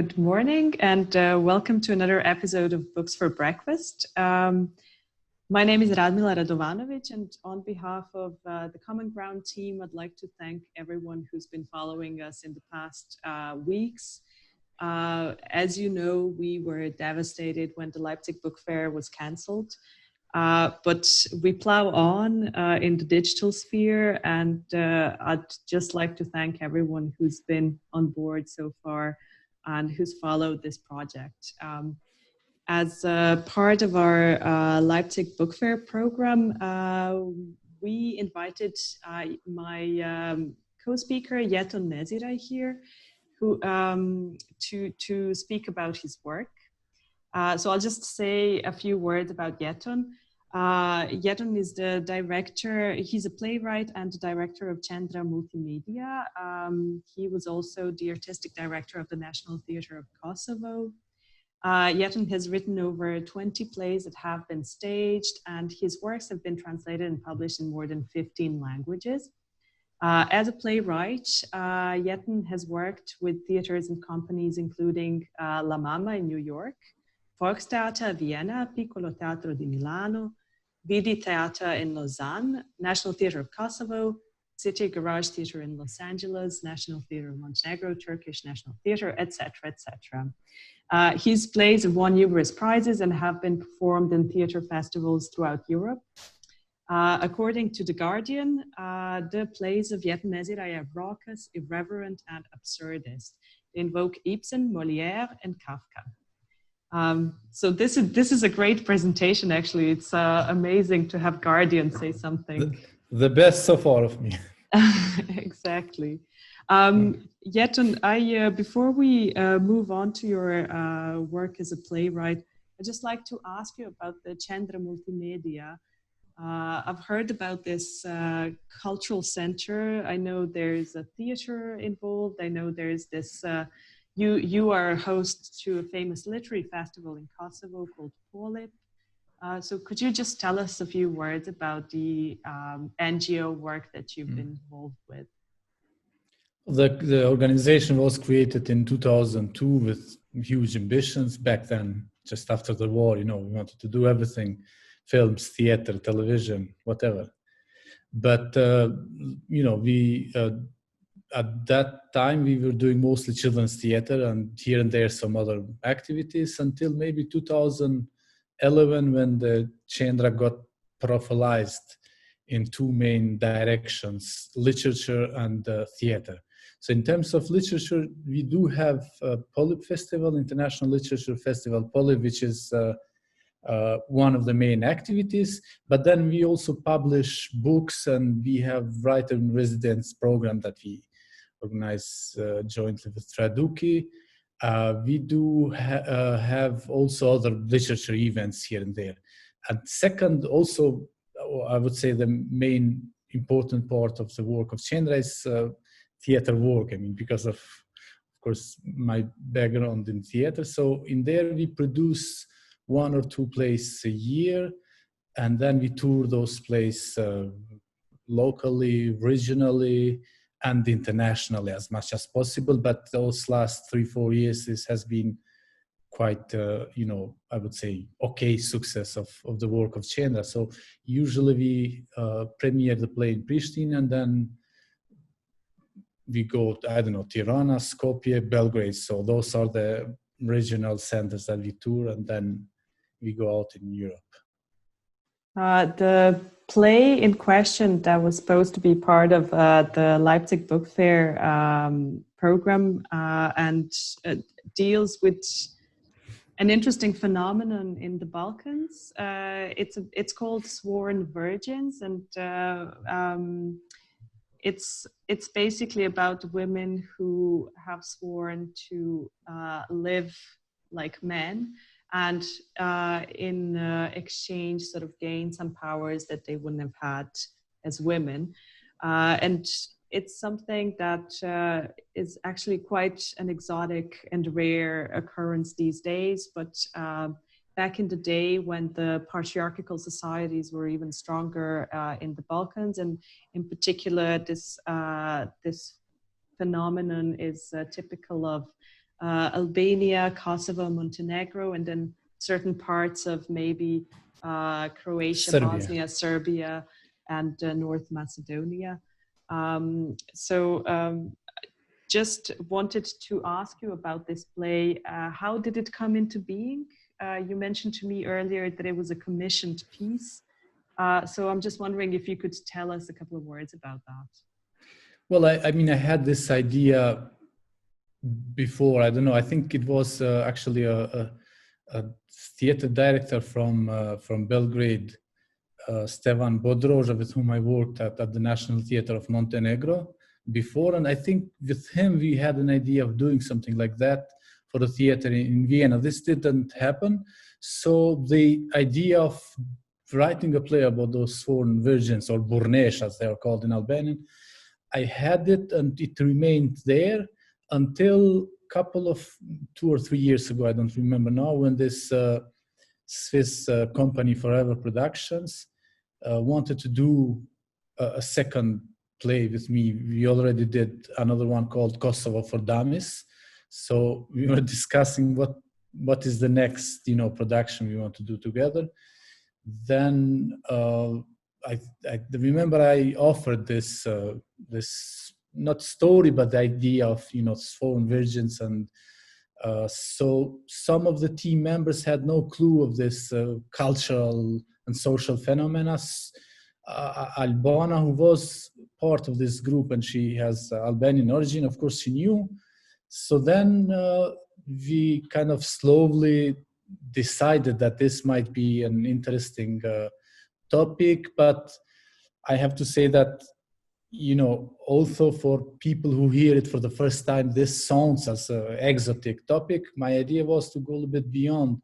Good morning and welcome to another episode of Books for Breakfast. My name is Radmila Radovanović, and on behalf of the Common Ground team, I'd like to thank everyone who's been following us in the past weeks. As you know, we were devastated when the Leipzig Book Fair was cancelled, but we plow on in the digital sphere, and I'd just like to thank everyone who's been on board so far and who's followed this project. As part of our Leipzig Book Fair program, we invited my co-speaker, Jeton Neziraj here, who, to speak about his work. So I'll just say a few words about Jeton. Jeton is the director, he's a playwright and the director of Centra Multimedia. He was also the artistic director of the National Theatre of Kosovo. Jeton has written over 20 plays that have been staged, and his works have been translated and published in more than 15 languages. As a playwright, Jeton has worked with theaters and companies including La Mama in New York, Volkstheater Vienna, Piccolo Teatro di Milano, Vidi Theater in Lausanne, National Theatre of Kosovo, City Garage Theatre in Los Angeles, National Theatre of Montenegro, Turkish National Theatre, etc., etc. His plays have won numerous prizes and have been performed in theatre festivals throughout Europe. According to The Guardian, the plays of Jeton Neziraj are raucous, irreverent, and absurdist. They invoke Ibsen, Molière, and Kafka. So this is a great presentation, actually. It's amazing to have Guardian say something. The best so far of me. Exactly. Jeton, before we move on to your work as a playwright, I'd just like to ask you about the Centra Multimedia. I've heard about this cultural center. I know there's a theater involved. I know there's this, you are a host to a famous literary festival in Kosovo called Polip. So could you just tell us a few words about the NGO work that you've been involved with? The organization was created in 2002 with huge ambitions. Back then, just after the war, we wanted to do everything, films, theater, television, whatever. But, we, at that time, we were doing mostly children's theater and here and there some other activities until maybe 2011 when the Centra got profilized in two main directions, literature and theater. So in terms of literature, we do have Polip Festival, International Literature Festival Polip, which is one of the main activities, but then we also publish books and we have writer in residence program that we organize jointly with Traduki. We do have also other literature events here and there. And second, also, I would say the main important part of the work of Centra is theater work. I mean, because of course, my background in theater. So in there, we produce 1 or 2 plays a year, and then we tour those plays locally, regionally, and internationally as much as possible. But those last 3-4 years, this has been quite, I would say, okay success of the work of Centra. So usually we premiere the play in Pristina, and then we go to, I don't know, Tirana, Skopje, Belgrade. So those are the regional centers that we tour, and then we go out in Europe. The play in question that was supposed to be part of the Leipzig Book Fair program and deals with an interesting phenomenon in the Balkans. It's called Sworn Virgins, and it's basically about women who have sworn to live like men, and in exchange sort of gain some powers that they wouldn't have had as women. And it's something that is actually quite an exotic and rare occurrence these days, but back in the day when the patriarchal societies were even stronger in the Balkans, and in particular this phenomenon is typical of Albania, Kosovo, Montenegro, and then certain parts of maybe Croatia, Serbia. Bosnia, Serbia, and North Macedonia. Just wanted to ask you about this play. How did it come into being? You mentioned to me earlier that it was a commissioned piece. So I'm just wondering if you could tell us a couple of words about that. Well, I mean, I had this idea before. I don't know. I think it was actually a theater director from Belgrade, Stevan Bodroža, with whom I worked at the National Theater of Montenegro before. And I think with him, we had an idea of doing something like that for the theater in Vienna. This didn't happen. So the idea of writing a play about those sworn virgins, or burrnesha, as they are called in Albanian, I had it, and it remained there until couple of 2 or 3 years ago, I don't remember now, when this Swiss company Forever Productions wanted to do a second play with me. We already did another one called Kosovo for Dummies. So we were discussing what is the next, production we want to do together. Then I remember I offered this not story, but the idea of sworn virgins, and so some of the team members had no clue of this cultural and social phenomena. Albana, who was part of this group, and she has Albanian origin, of course she knew. So then we kind of slowly decided that this might be an interesting topic, but I have to say that, also for people who hear it for the first time, this sounds as an exotic topic. My idea was to go a little bit beyond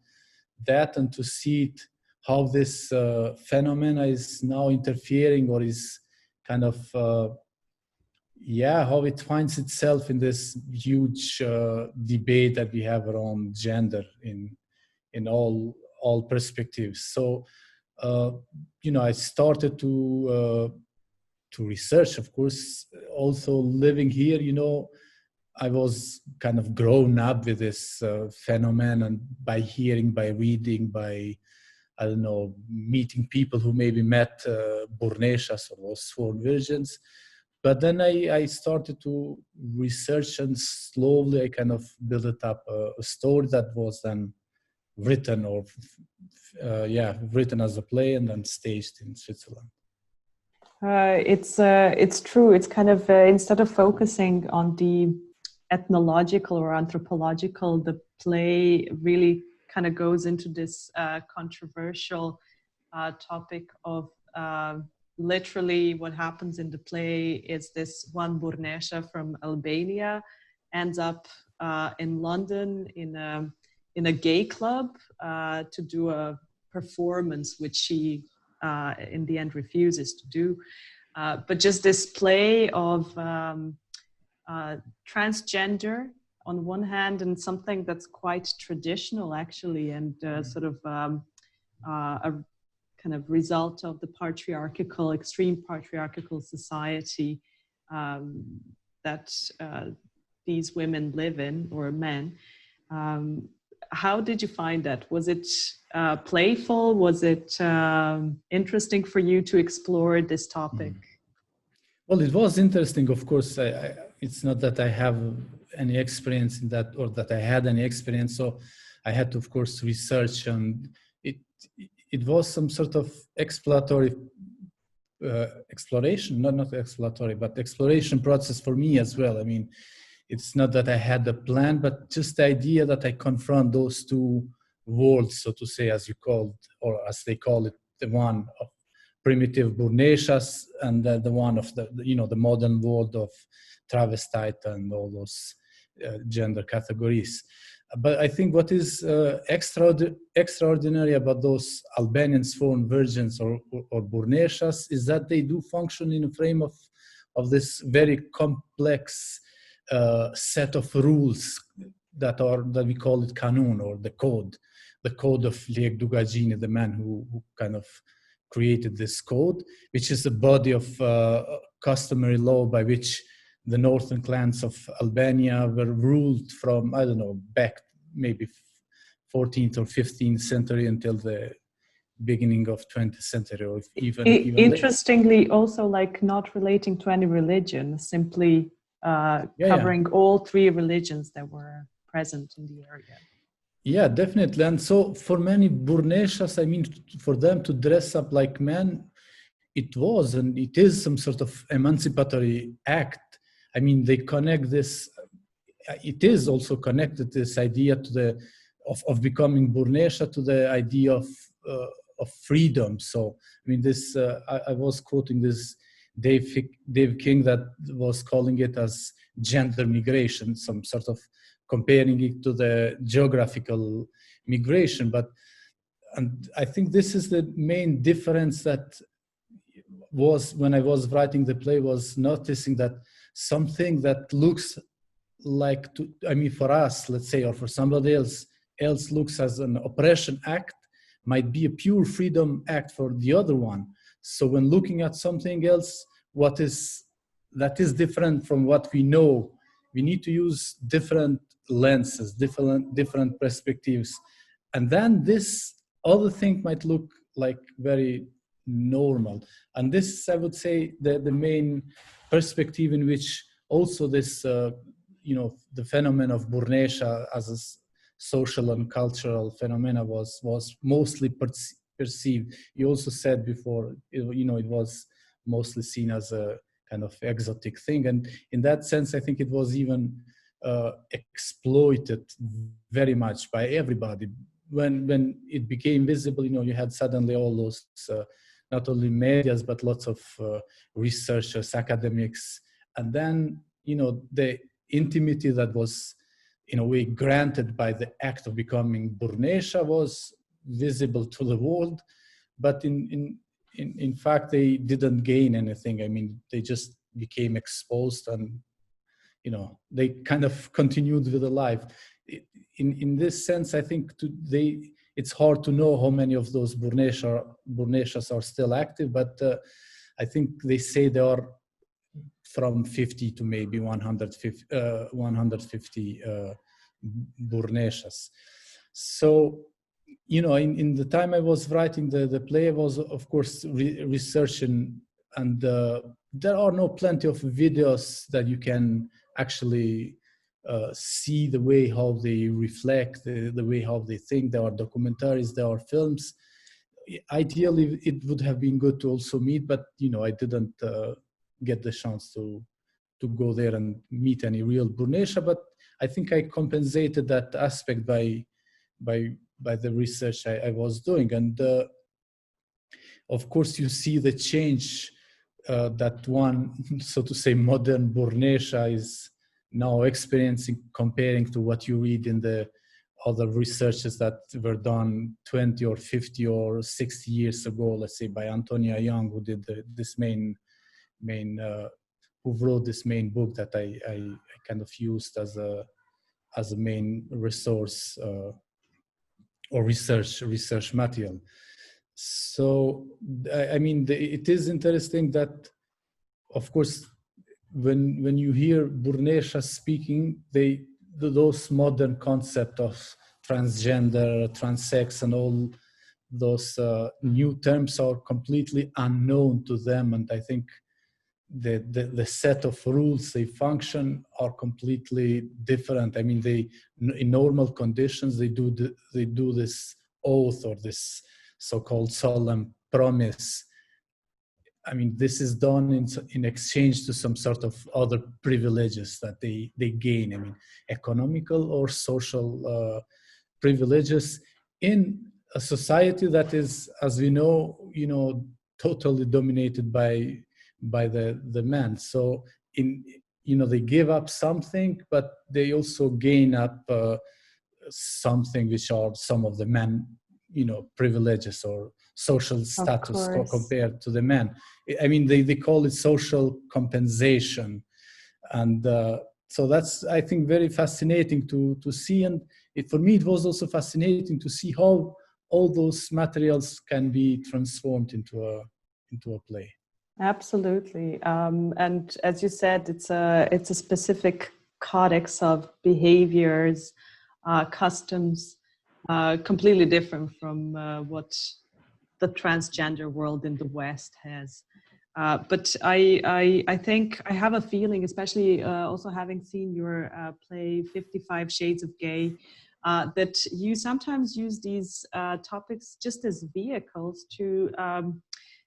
that and to see it, how this phenomena is now interfering, or is kind of, how it finds itself in this huge debate that we have around gender in all perspectives. So, I started to research, of course. Also living here, I was kind of grown up with this phenomenon by hearing, by reading, by, I don't know, meeting people who maybe met burrneshas or sworn virgins. But then I started to research, and slowly I kind of built it up, a story that was then written, or written as a play and then staged in Switzerland. It's true. It's kind of instead of focusing on the ethnological or anthropological, the play really kind of goes into this controversial topic of literally what happens in the play is this one burrnesha from Albania ends up in London in a gay club to do a performance, which she in the end refuses to do. But just this play of transgender on one hand, and something that's quite traditional actually, and sort of a kind of result of the extreme patriarchal society that these women live in, or men. How did you find that? Was it playful? Was it interesting for you to explore this topic? Well, it was interesting, of course. It's not that I have any experience in that, or that I had any experience. So I had to, of course, research, and it was some sort of exploration, not exploratory, but exploration process for me as well. I mean, it's not that I had a plan, but just the idea that I confront those two worlds, so to say, as you called, or as they call it, the one of primitive burrneshas, and the one of the modern world of travestite and all those gender categories. But I think what is extraordinary about those Albanian sworn virgins or burrneshas is that they do function in a frame of this very complex set of rules that we call it kanun, or the code of Lek Dugagjini, the man who kind of created this code, which is a body of customary law by which the northern clans of Albania were ruled from, I don't know, back maybe 14th or 15th century until the beginning of 20th century, or even interestingly later. Also like not relating to any religion, simply covering all three religions that were present in the area. Yeah, definitely. And so for many burneshas, I mean, for them to dress up like men, it was and it is some sort of emancipatory act. I mean, they connect this, it is also connected, this idea to of becoming burrnesha, to the idea of freedom. So, I mean, this, I was quoting this Dave King that was calling it as gender migration, some sort of comparing it to the geographical migration. And I think this is the main difference that was, when I was writing the play, was noticing that something that looks like, I mean, for us, let's say, or for somebody else looks as an oppression act, might be a pure freedom act for the other one. So when looking at something else, that is different from what we know, we need to use different lenses, different perspectives. And then this other thing might look like very normal. And this, I would say, the main perspective in which also this, the phenomenon of burrnesha as a social and cultural phenomena was mostly perceived. You also said before, it was mostly seen as a kind of exotic thing. And in that sense, I think it was even exploited very much by everybody. When it became visible, you had suddenly all those, not only medias, but lots of researchers, academics. And then, the intimacy that was, in a way, granted by the act of becoming burrnesha was visible to the world. But in fact, they didn't gain anything. I mean, they just became exposed and, they kind of continued with the life. In this sense, I think it's hard to know how many of those burneshas are still active, but I think they say there are from 50 to maybe 150 burneshas. So, in the time I was writing the play, I was, of course, researching, and there are plenty of videos that you can actually see the way how they reflect, the way how they think. There are documentaries, there are films. Ideally, it would have been good to also meet, but I didn't get the chance to go there and meet any real burrnesha. But I think I compensated that aspect by the research I was doing. And of course, you see the change that one, so to say, modern burrnesha is now experiencing, comparing to what you read in the other researches that were done 20 or 50 or 60 years ago, let's say by Antonia Young, who did this main who wrote this main book that I kind of used as a main resource or research material. So, I mean, it is interesting that, of course, when you hear burrnesha speaking, those modern concept of transgender, transsex, and all those new terms are completely unknown to them. And I think the set of rules they function are completely different. I mean, in normal conditions, they do this oath, or this so-called solemn promise. I mean, this is done in exchange to some sort of other privileges that they gain. I mean, economical or social privileges in a society that is, as we know, totally dominated by the men. So they give up something, but they also gain up something which are some of the men, privileges or social status compared to the men. I mean, they call it social compensation. And so that's, I think, very fascinating to see. And for me, it was also fascinating to see how all those materials can be transformed into a play. Absolutely. And as you said, it's a specific codex of behaviors, customs, completely different from what the transgender world in the West has. But I think I have a feeling, especially also having seen your play 55 Shades of Gay, that you sometimes use these topics just as vehicles to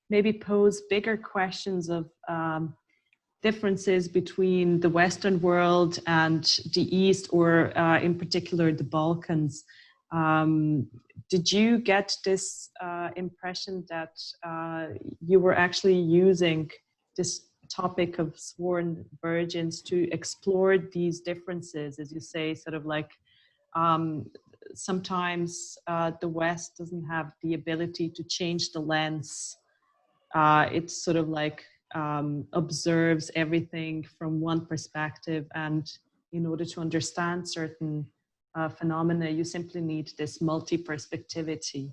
maybe pose bigger questions of differences between the Western world and the East, or in particular the Balkans. Did you get this impression that you were actually using this topic of sworn virgins to explore these differences, as you say, sort of like sometimes the West doesn't have the ability to change the lens. It's sort of like observes everything from one perspective, and in order to understand certain phenomena, you simply need this multi-perspectivity.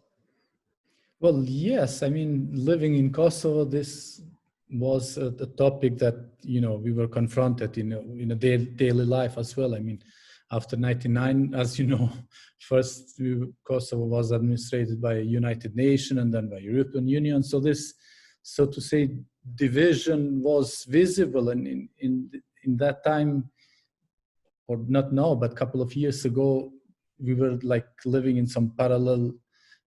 Well, yes. I mean, living in Kosovo, this was a topic that, you know, we were confronted in a daily life as well. I mean, after 99, as you know, first Kosovo was administrated by United Nations and then by European Union. So this, so to say, division was visible, and in that time, or not now, but a couple of years ago, we were like living in some parallel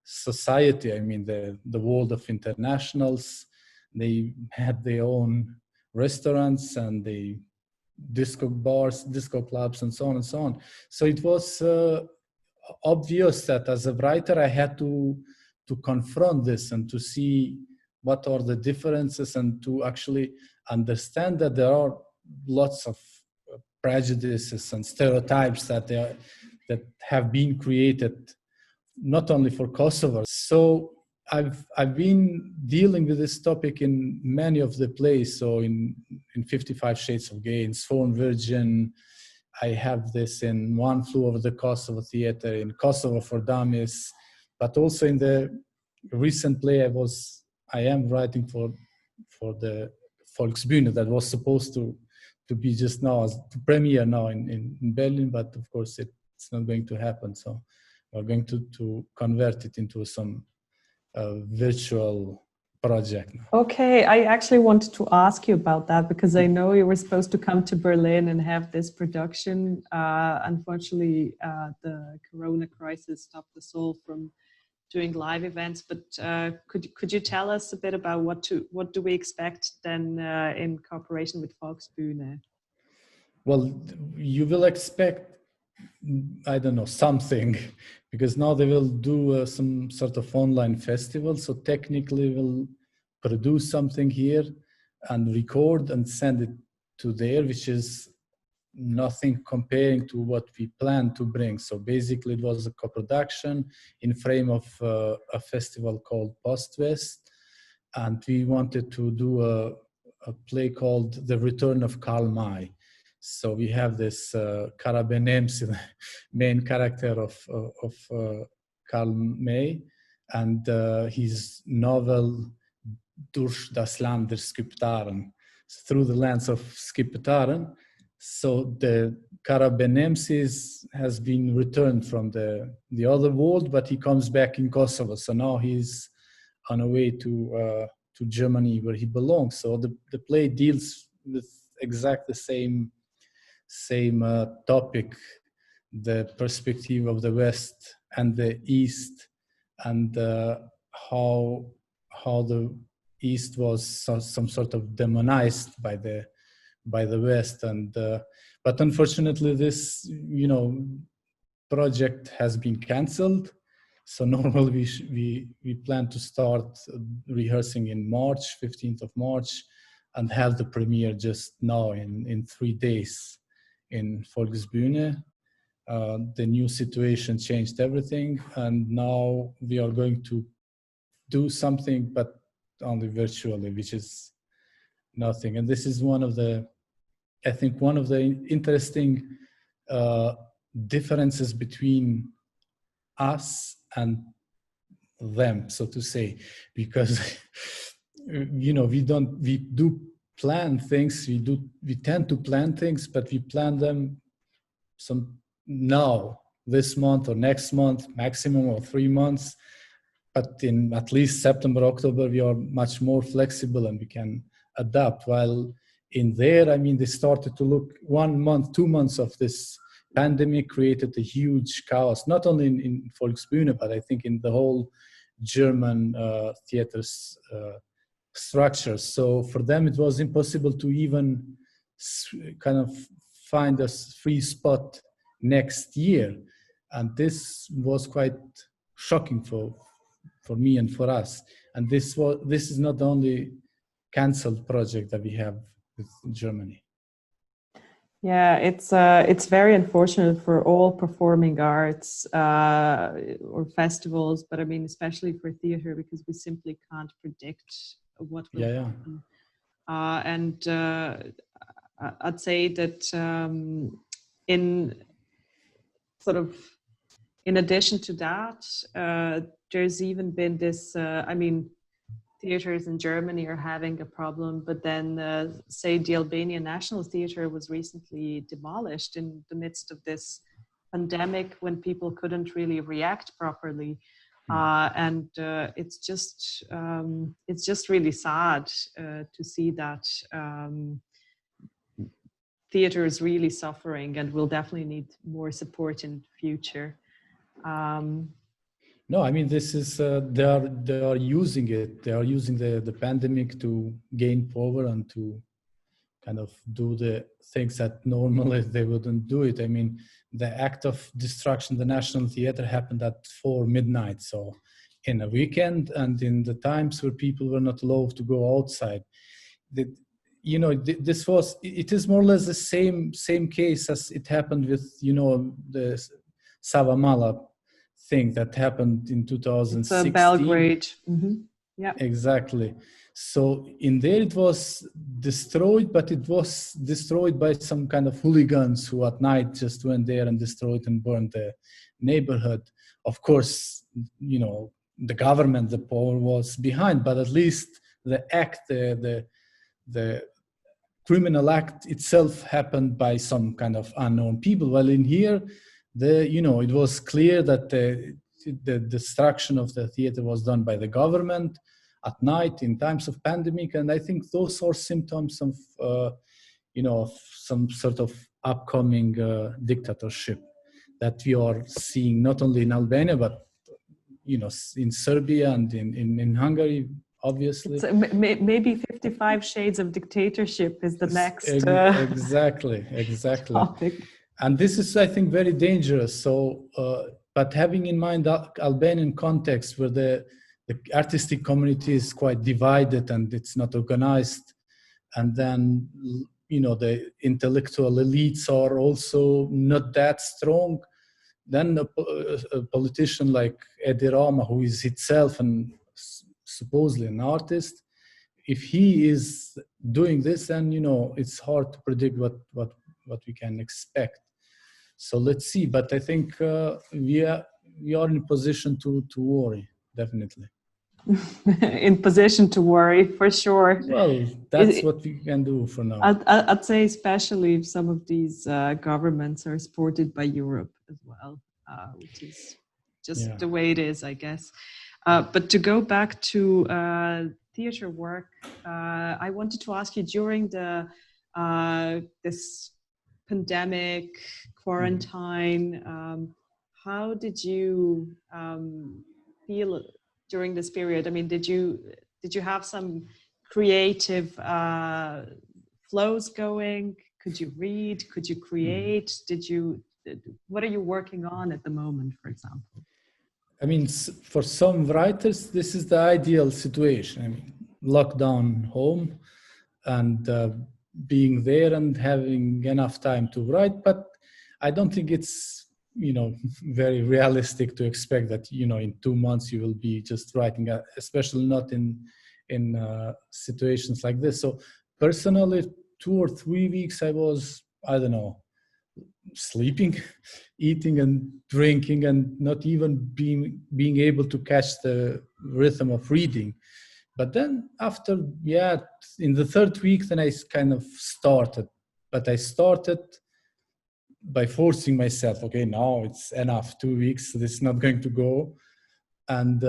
society. I mean, the world of internationals, they had their own restaurants and they disco bars, disco clubs, and so on and so on. So it was obvious that as a writer, I had to confront this and to see what are the differences, and to actually understand that there are lots of prejudices and stereotypes that have been created not only for Kosovo. So I've been dealing with this topic in many of the plays. So in 55 Shades of Gay, in Sworn Virgin, I have this in One Flew Over the Kosovo Theater, in Kosovo for Dummies, but also in the recent play I am writing for the Volksbühne that was supposed to be just now, as to premiere now in Berlin, but of course it's not going to happen. So we're going to convert it into some virtual project. Okay, I actually wanted to ask you about that, because I know you were supposed to come to Berlin and have this production. Unfortunately, the Corona crisis stopped us all from doing live events. But could you tell us a bit about what do we expect then in cooperation with Volksbühne? Well, you will expect, I don't know, something, because now they will do some sort of online festival. So technically we'll produce something here and record and send it to there, which is nothing comparing to what we plan to bring. So basically it was a co-production in frame of a festival called Post-West. And we wanted to do a play called The Return of Karl May. So we have this Kara Benemsi, the main character of Karl May, and his novel Durch das Land der Skyptaren, through the lands of Skyptaren. So the Kara Benemsi has been returned from the other world, but he comes back in Kosovo. So now he's on a way to Germany, where he belongs. So the play deals with exactly the same topic, the perspective of the West and the East, and how the East was some sort of demonized by the West. And but unfortunately this project has been cancelled. So normally we plan to start rehearsing in March, 15th of March, and have the premiere just now in 3 days in Volksbühne. The new situation changed everything, and now we are going to do something, but only virtually, which is nothing. And this is one of the interesting differences between us and them, so to say, because we do plan things. We tend to plan things, but we plan them now, this month or next month, maximum or 3 months. But in at least September, October, we are much more flexible and we can adapt. While in there, I mean, they started to look 1 month, 2 months of this pandemic created a huge chaos, not only in Volksbühne, but I think in the whole German theater's structure. So for them, it was impossible to even kind of find a free spot next year. And this was quite shocking for me and for us. And this is not the only cancelled project that we have with Germany. Yeah, it's very unfortunate for all performing arts or festivals, but I mean, especially for theater, because we simply can't predict what will happen. And I'd say that in addition to that, there's even been this, theaters in Germany are having a problem, but then say the Albanian National Theatre was recently demolished in the midst of this pandemic when people couldn't really react properly. And it's just really sad to see that theatre is really suffering and will definitely need more support in the future. No, I mean, this is they are using it. They are using the pandemic to gain power and to kind of do the things that normally they wouldn't do it. I mean, the act of destruction, the National Theatre, happened at 4 midnight, so in a weekend and in the times where people were not allowed to go outside. It is more or less the same case as it happened with the Savamala thing that happened in 2016. It's Belgrade. Mm-hmm. Yeah, exactly. So in there it was destroyed, but it was destroyed by some kind of hooligans who at night just went there and destroyed and burned the neighborhood. Of course, the government, the power was behind, but at least the act, the criminal act itself happened by some kind of unknown people. Well, in here, it was clear that the destruction of the theater was done by the government at night in times of pandemic, and I think those are symptoms of some sort of upcoming dictatorship that we are seeing not only in Albania but in Serbia and in Hungary, obviously. Maybe 55 Shades of Dictatorship is the next exactly topic. And this is, I think, very dangerous. So, but having in mind the Albanian context where the artistic community is quite divided and it's not organized, and then, the intellectual elites are also not that strong, then a politician like Edi Rama, who is itself and supposedly an artist, if he is doing this, then, it's hard to predict what we can expect. So let's see. But I think we are in a position to worry, definitely. In position to worry, for sure. Well, that's what we can do for now. I'd say especially if some of these governments are supported by Europe as well, which is just the way it is, I guess. But to go back to theatre work, I wanted to ask you, during this pandemic, quarantine, how did you feel during this period? I mean, did you have some creative flows going? Could you read? Could you create? What are you working on at the moment, for example? I mean, for some writers, this is the ideal situation. I mean, lockdown home and being there and having enough time to write. But I don't think it's, very realistic to expect that, in 2 months you will be just writing, especially not in situations like this. So personally, 2 or 3 weeks I was, I don't know, sleeping, eating and drinking, and not even being able to catch the rhythm of reading, But then after, in the third week, then I kind of started. But I started by forcing myself. Okay, now it's enough. 2 weeks, this is not going to go. And,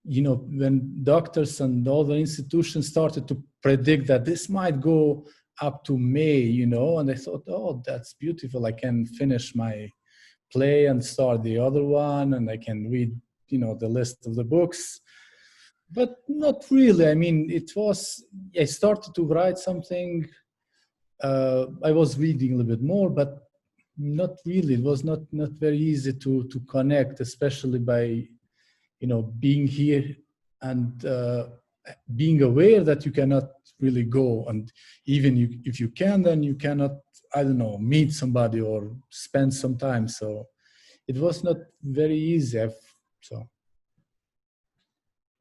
when doctors and all the institutions started to predict that this might go up to May, and I thought, oh, that's beautiful. I can finish my play and start the other one, and I can read, the list of the books. But not really. I mean, I started to write something. I was reading a little bit more, but not really. It was not very easy to connect, especially by, being here and being aware that you cannot really go. And even if you can, then you cannot, I don't know, meet somebody or spend some time. So it was not very easy.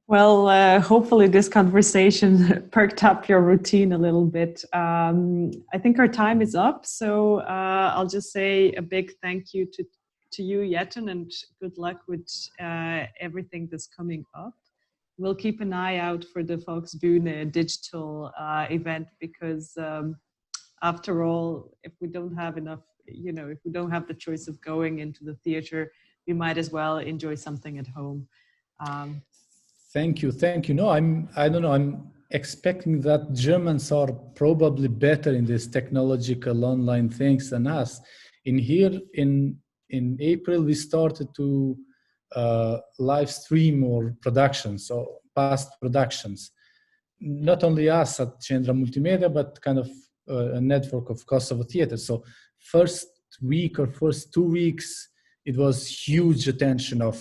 Well, hopefully this conversation perked up your routine a little bit. I think our time is up, so I'll just say a big thank you to you, Jeton, and good luck with everything that's coming up. We'll keep an eye out for the Volksbühne digital event, because after all, if we don't have enough, if we don't have the choice of going into the theater, we might as well enjoy something at home. Thank you. No, I don't know. I'm expecting that Germans are probably better in these technological online things than us. In April, we started to live stream or productions, so past productions. Not only us at Cendra Multimedia, but kind of a network of Kosovo theaters. So first week or first 2 weeks, it was huge attention of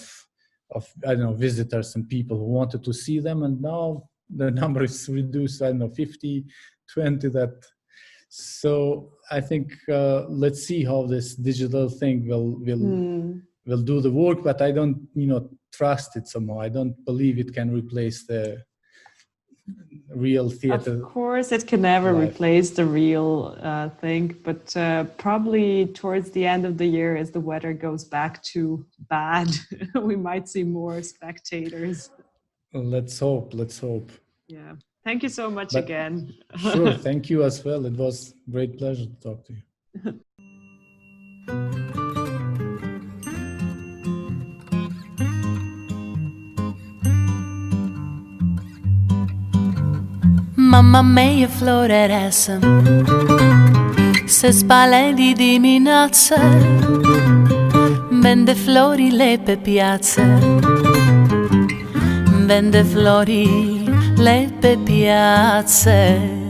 visitors and people who wanted to see them. And now the number is reduced, 50, 20 So I think let's see how this digital thing will do the work, but I don't, trust it somehow. I don't believe it can replace the real theater. Of course, it can never replace the real thing, but probably towards the end of the year, as the weather goes back to bad, we might see more spectators. Let's hope. Yeah. Thank you so much again. Sure. Thank you as well. It was a great pleasure to talk to you. Mamma mia floreressa, se spale di diminuazza, vende flori le per piazza, vende flori le per piazze.